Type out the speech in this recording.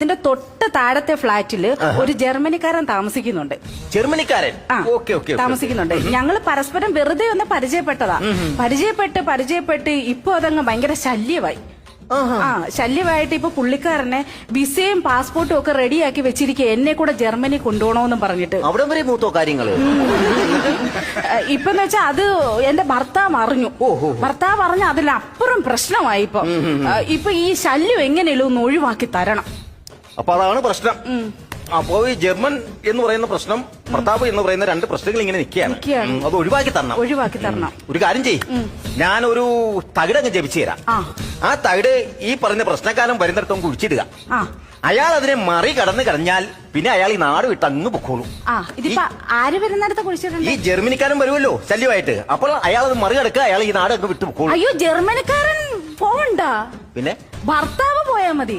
ഇതിന്റെ തൊട്ട് താഴത്തെ ഫ്ലാറ്റില് ഒരു ജർമ്മനിക്കാരൻ താമസിക്കുന്നുണ്ട്. ജർമ്മനിക്കാരൻ താമസിക്കുന്നുണ്ട്. ഞങ്ങൾ പരസ്പരം വെറുതെ ഒന്ന് പരിചയപ്പെട്ടതാ. പരിചയപ്പെട്ട് ഇപ്പൊ അതങ്ങ് ഭയങ്കര ശല്യമായി. ശല്യമായിട്ട് ഇപ്പൊ പുള്ളിക്കാരനെ വിസയും പാസ്പോർട്ടും ഒക്കെ റെഡിയാക്കി വെച്ചിരിക്കുക, എന്നെ കൂടെ ജർമ്മനി കൊണ്ടുപോകണമെന്നും പറഞ്ഞിട്ട്. അവിടെ വരെ മൂത്തോ കാര്യങ്ങള്. ഇപ്പൊന്ന് വെച്ചാൽ അത് എന്റെ ഭർത്താവ് അറിഞ്ഞു. ഭർത്താവ് അറിഞ്ഞ അതിലപ്പുറം പ്രശ്നമായി. ഇപ്പൊ ഈ ശല്യം എങ്ങനെയല്ലോ ഒന്ന് ഒഴിവാക്കി തരണം. അപ്പൊ അതാണ് പ്രശ്നം. അപ്പോ ഈ ജർമ്മൻ എന്ന് പറയുന്ന പ്രശ്നം, പ്രതാപ് എന്ന് പറയുന്ന രണ്ട് പ്രശ്നങ്ങൾ ഇങ്ങനെ നിൽക്കുകയാണ്. അത് ഒഴിവാക്കി തരണം. ഒരു കാര്യം ചെയ്യും, ഞാനൊരു തകിടങ്ങ് ജപിച്ചു തരാം. ആ തകിട് ഈ പറഞ്ഞ പ്രശ്നക്കാലം വരുന്നിടത്തും കുഴിച്ചിടുക. അയാൾ അതിനെ മറികടന്ന് കഴിഞ്ഞാൽ പിന്നെ അയാൾ ഈ നാട് വിട്ട് അങ്ങ് പൊക്കോളൂ. ആര് വരുന്നിടത്ത് കുഴിച്ചിട്ടുണ്ട്? ഈ ജർമ്മനിക്കാരൻ വരുമല്ലോ ശല്യമായിട്ട്. അപ്പോൾ അയാൾ അത് മറികടക്കുക, അയാൾ ഈ നാട് അങ്ങ് വിട്ടു പൊക്കോളൂ. അയ്യോ, ജർമ്മനിക്കാരൻ പോവണ്ട, പിന്നെ ഭർത്താവ് പോയാ മതി.